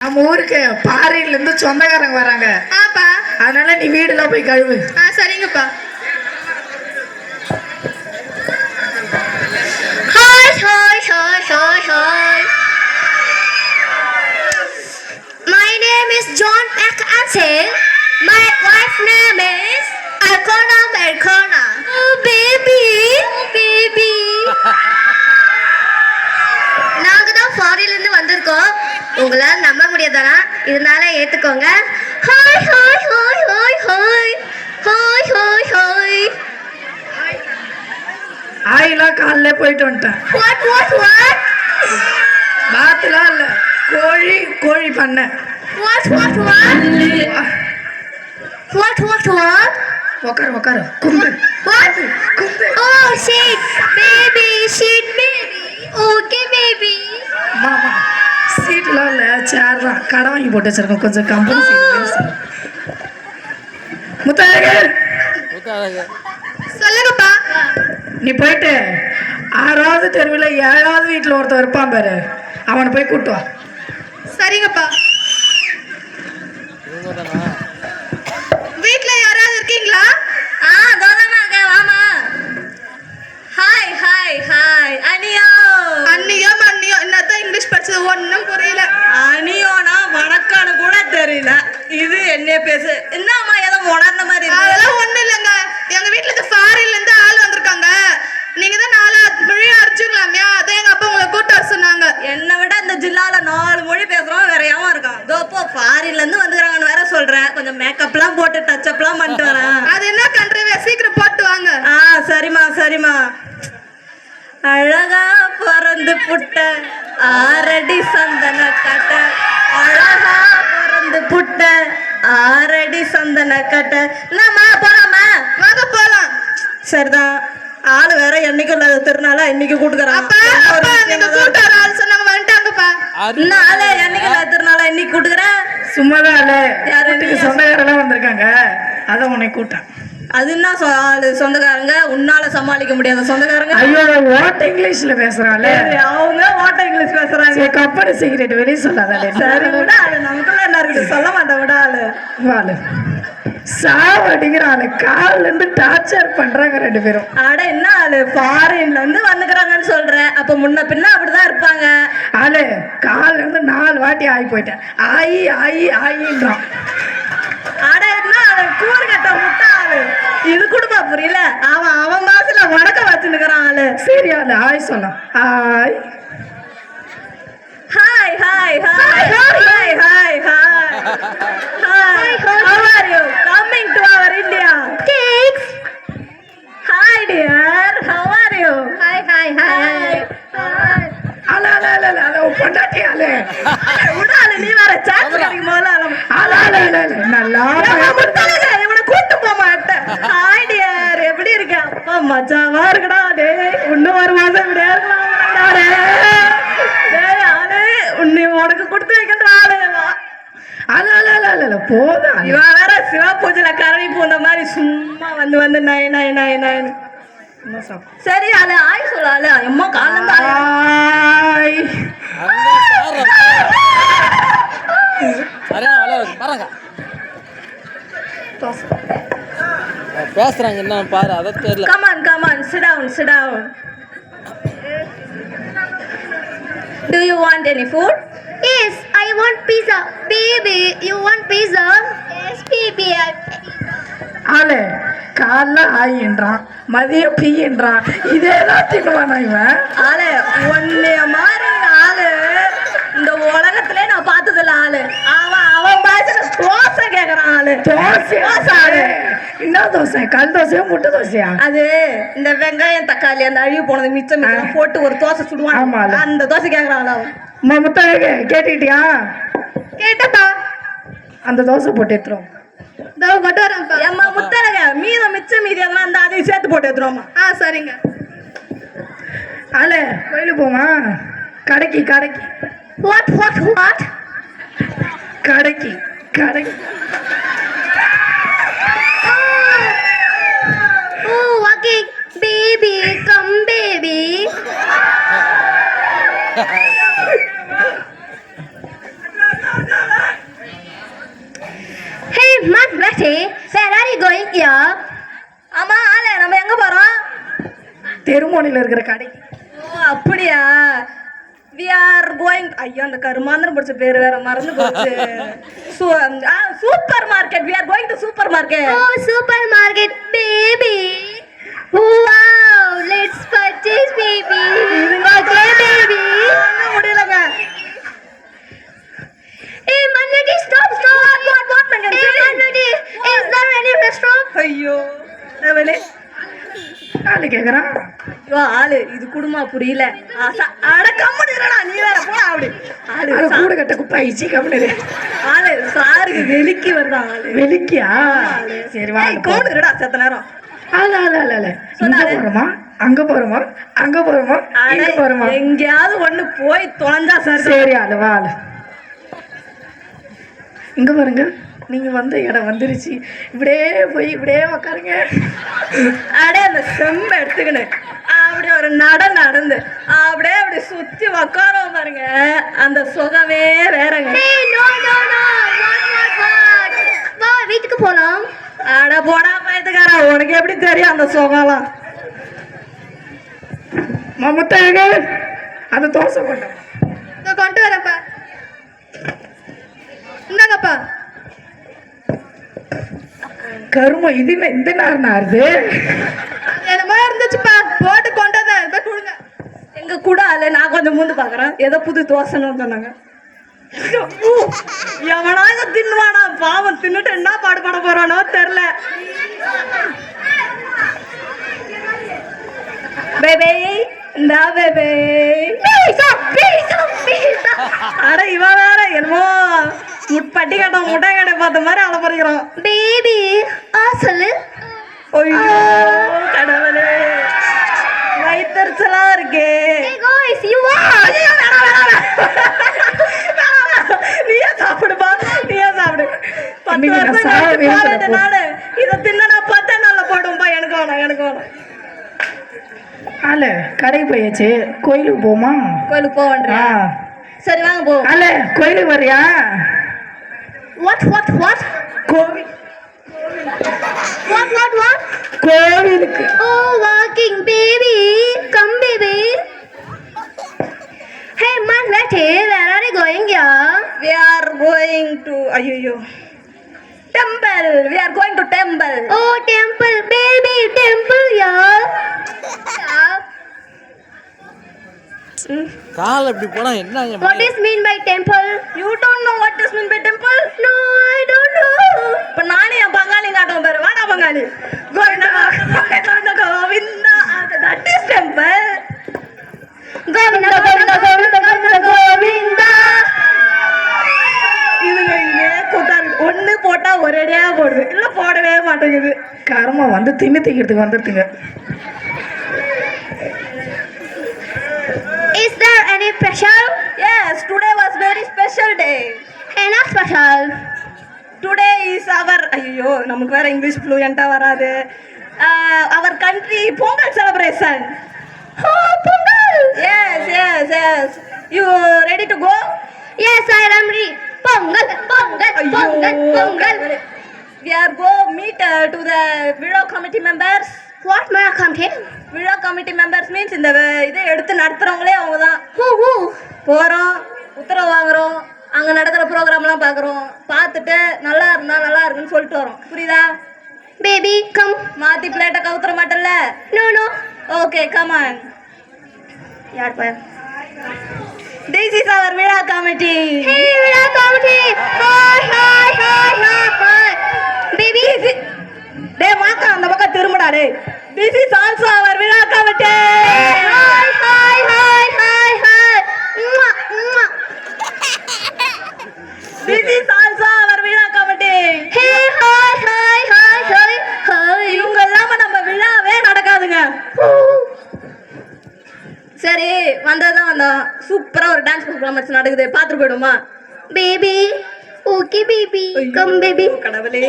நம்ம ஊருக்கு பாறையில இருந்து சொந்தக்காரங்க வராங்க. ஆப்பா. அதனால நீ வீடுலாம் போய் கழுவு. சரிங்கப்பா. Hi hi hi hi hi. My name is John McAnsel. My wife name is Alcona Mercona. Oh baby, baby. நாங்க தான் ஃபாரின்ல இருந்து வந்திருக்கோம். உங்களால நம்ப முடியாதா? இதனால ஏத்துக்கோங்க. Hi hi hi hi hi hi hi hi. ஆயிலாம் காலைல போயிட்டு வந்துட்டேன். What what what? பாத்துலாம் இல்ல, கோழி பண்ண. What what what? What what what? உக்காரு கும்பு. வாட்? கும்பு. Oh shit baby, shit baby. Okay baby. மாமா சீட்லாம் இல்ல, சேர் தான். கடை வாங்கி போட்டு வச்சிருக்கோம். கொஞ்சம் கம்பெனி சீட். முத்தாயக சொல்லுங்கப்பா. நீ போயிட்டு 6வது தெருவில் 7வது வீட்டில் ஒருத்தர் இருப்பான் பாரு, அவனை போய் கூட்டு வா. சரிங்கப்பா. வீட்ல யாராவது இருக்கீங்களா? தோதமா இருக்கேன், வாமா. Hi hi hi. அனியோ என்னதான் இங்கிலீஷ் படிச்சது ஒன்றும் புரியல. அனியோனா வணக்கானு கூட தெரியல. இது என்ன பேசு? என்னம்மா ஏதோ உணர்ந்த மாதிரி? அதெல்லாம் ஒண்ணும் இல்லைங்க. எங்க வீட்டுல இருந்து ஃபாரின்ல இருந்து ஆள் வந்திருக்காங்க. நீங்க தான் 4 மொழி அடிச்சுங்களாமே, அதான் எங்க அப்பா உங்களை கூட்ட சொன்னாங்க. என்னை விட இந்த ஜில்லால 4 மொழி பேசுறோம், வேற எவன் இருக்கான்? இதோப்போ ஃபாரின்ல இருந்து வந்துக்கிறாங்கன்னு வேற சொல்றேன். கொஞ்சம் மேக்கப்லாம் போட்டு டச்சப்லாம் பண்ணிட்டு வரேன். அது என்ன கண்ட்ரிவே, சீக்கிரம் போட்டு வாங்க. சரிம்மா. அழகா பிறந்து புட்ட 6 அடி சந்தன கட்ட, அழகா பிறந்து புட்ட 6 அடி சந்தன கட்ட. என்னம்மா போலாமா? வாங்க போலாம். சரிதான். ஆளு வேற என்னைக்கும் இல்லாத திருநாளா இன்னைக்கு கூட்டுக்கிறான். நீங்க கூட்டார ஆள் சொன்னாங்க, வந்துட்டாங்கப்பா. இன்னும் ஆளு என்னைக்கு இல்லாத திருநாளா இன்னைக்கு கூட்டுக்கிறேன். சும்மாதான் இல்ல, யாருக்கு சொந்தக்காரெல்லாம் வந்திருக்காங்க, அதான் உன்னை கூட்டான். அது என்ன ஆளு? சொந்தக்காரங்க உன்னால சமாளிக்க முடியாத சொந்தக்காரங்க. ஐயோ, ஓட்ட இங்கிலீஷ்ல பேசுறாள். அவங்க ஓட்ட இங்கிலீஷ் பேசுறாங்க. கப்பல் சீக்கிரட் வெளியே சொல்லாத. சரி விட, அது நமக்குள்ள என்ன இருக்குது? சொல்ல மாட்டேன் விட. ஆளு சாவடிங்கிற ஆளு காலில இருந்து டார்ச்சர் பண்றாங்க 2 பேரும். அட என்ன ஆளு? ஃபாரின்ல இருந்து வந்துக்கிறாங்கன்னு சொல்றேன். அப்ப முன்ன பின்ன அப்படிதான் இருப்பாங்க. ஆளு காலில இருந்து 4 வாட்டி ஆகி போயிட்டேன். ஆயின்றான். அட என்ன ஆளு? கூறு கட்ட முட்டை ஆளு. இது குடும்பா புரியல. அவன் மாசல வணக்கம் வச்சுன்னுக்கிறான் ஆளு. சரி ஆளு ஆய் சொல்லலாம். ஆய் Hi. How are you? Coming to our India. Thanks. Hi dear. How are you? Hi. அல பொண்டாட்டி ஆளு உடால நீ வர சான்ஸ் கிடைக்கும் போல அல நல்லா முத்தலங்க இவனை கூட்டி போக மாட்டேன். Hi dear. எப்படி இருக்க? அப்பா மச்சாவா இருக்கடா. டேய் இன்னும் ஒரு மாசம் இப்படியே இருக்கலாம் டேய். ஆளு உன்னை உனக்கு கொடுத்து வைக்கின்ற ஆளுவா. அல போதும். இவன் வேற சிவா பூஜையில கரடி பூந்த மாதிரி சும்மா வந்து நை. சரி ஆளு ஆய் சொல்லால. அம்மா காலம் பேசுறாங்க என்ன பாரு, அதை தெரியல. Come on sit down. Do you want any food? Yes, I want pizza. Baby, you want pizza? Yes, baby. ஆளு காலைல ஆயின்றான், மதியம் பீன்றான். இதேதான் தின்னுவானா இவன்? ஆளு ஒன்னைய மாதிரி ஆளு இந்த உலகத்திலே நான் பார்த்ததில்ல. ஆளு அவன் பாய்ச்சல தோசை கேக்குறான். ஆளு தோசை ஆளு என்ன தோசை? கல் தோசையா முட்டை தோசையா? அது இந்த வெங்காயம் தக்காளி அந்த அழிவு போனது மிச்சம் போட்டு ஒரு தோசை சுடுவான். அந்த தோசை கேக்குறான். அவன் முத்தாக கேட்டுக்கிட்டியா? கேட்டப்பா. அந்த தோசை போட்டு எடுத்துரும். கொண்டு வரேன்ப்பா. ஏம்மா முத்தலக மிச்சம் மீதி எல்லாம் அந்த அதையும் சேர்த்து போட்டு எடுத்துருவோமா? சரிங்க. ஆளு கோயிலுக்கு போமா? கடைக்கு வாட் கடைக்கு walking baby, come baby. Betty, where are you going here? ஆமா ஆளே நம்ம எங்க போறோம்? தெருமோனில இருக்கிற கடை. ஓ அப்படியா? We are going. ஐயோ அந்த கருமாந்திரம் படிச்ச பேர் வேற மறந்து போச்சு. Super market. We are going to supermarket. Oh, supermarket, baby. Wow, let's purchase, baby. Okay, baby. முடியலங்க. Hey, Manadi, stop. What Manadi? Hey, Manadi, is there any restaurant? ஐயோ ரவலே ஆளு கேக்குறான். ஐயோ ஆளு இது குடுமா புரியல. அட கம்முடுறடா நீ வேற போடா அப்படி. ஆளு அது கூட கட்ட குப்பை ஐச்சி கம்முனு. ஆளு சாருக்கு வெளிக்கி வருதா ஆளு. வெளிக்கியா? சரி வா. கோடுறடா செத்த நேரம். ஆல. இங்க போறோமா? அங்க போறோமா? இங்க போறோமா? எங்கயாவது ஒண்ணு போய் தொலைஞ்சா சார். சரி ஆளு வா ஆளு. இங்க பாருங்க, நீங்க வந்த இடம் வந்துருச்சு. இப்படியே போய் இப்படியே உக்காருங்க. அப்படியே அந்த செம்ப எடுத்துக்கின்னு அப்படியே ஒரு நடந்து அப்படியே அப்படி சுத்தி உக்காரோம் பாருங்க. அந்த சுகமே வேறங்க. Hey, no. What? வா வீட்டுக்கு போலாம். அட போடா பயத்துக்காரா, உனக்கு எப்படி தெரியும் அந்த சுகம்லாம்? மமத்தாங்க அந்த தோசை கொண்டு கொண்டு வரப்பா. இந்தாங்கப்பா. கரும இது என்ன இந்த நேரம் ஆறுது? என்னமா இருந்துச்சுப்பா, போட்டு கொண்டு வந்தேன். போய் கொடுங்க. எங்க கூட அல்ல, நான் கொஞ்சம் மூந்து பாக்குறேன். ஏதோ புது தோசைன்னு சொன்னாங்க. எவனாக தின்னுவானா பாவம், தின்னுட்டு என்ன பாடுபட போறானோ தெரியல. பேபே இந்தா பேபே. அட இவ வேற என்னமோ முட்பட்டி கட்ட முட்டை கடை பார்த்த மாதிரி அலப்பறிக்கிறோம். பேபி சொல்லு. ஐயோ கடவுளே, வயிற்றுச்சலா இருக்கே. நீயே சாப்பிடுப்பா, நீயே சாப்பிடு. 10 வருஷம் நாடு இதை தின்னா 10 நாள்ல போடும்பா. எனக்கு வேணாம். ஆல கடைக்கு போயாச்சு, கோயிலுக்கு போமா? கோயிலுக்கு போவன்றா? சரி வாங்க போ. ஆல கோயிலுக்கு வரியா? What? கோவில். What? கோவிலுக்கு. Oh, walking, baby. Come, baby. Hey, man, where are you going here? We are going to temple. We are going to temple. Oh, temple, baby, temple, yeah. கால் அப்படி போனா என்ன? What is mean by temple? You don't know what is mean by temple? No, I don't know. இப்ப நானே என் பங்காளி காட்டும் பாரு. வாடா பங்காளி. Govinda Govinda. That is temple. Govinda. இதுங்க இங்கே கூட்டாரு. ஒண்ணு போட்டா ஒரேடியா போடுது, இல்ல போடவே மாட்டேங்குது. கர்மம் வந்து திக்கிறதுக்கு வந்துருதுங்க. Is there any special? Yes, today was very special day. Any special? Today is our ஐயோ நமக்கு வேற இங்கிலீஷ் ஃப்ளூயண்டா வராது. Our country Pongal celebration. Oh, Pongal. Yes. You ready to go? Yes, I am ready. Pongal. We are go meet to the Villa committee members. What may I come here? Villa committee members means இந்த இதை எடுத்து நடத்துறவங்களே அவங்க தான். Who? போறோம், உத்தரவு வாங்குறோம், அங்க நடக்கிற ப்ரோக்ராம்லாம் பார்க்குறோம். பார்த்துட்டு நல்லா இருக்குன்னு சொல்லிட்டு வரோம். புரியுதா? Baby, come. மாத்தி பிளேட்டை கவுத்துற மாட்டல்ல? No. Okay, come on. யார் பாரு. This is our Villa committee. Hey, Villa committee. Hi. Baby. டேய் மாக்கா அந்த பக்கம் திரும்புடா டேய். This is also our Villa committee. Hi. This is also our Villa committee. Hey, hi. இவங்க இல்லாம நம்ம விழாவே நடக்காதுங்க. சரி வந்ததுதான் வந்தோம். சூப்பரா ஒரு டான்ஸ் பர்ஃபார்மன்ஸ் நடக்குது, பாத்துட்டு போயிடுமா? Baby. Okay, baby. Come, baby. கடவுளே.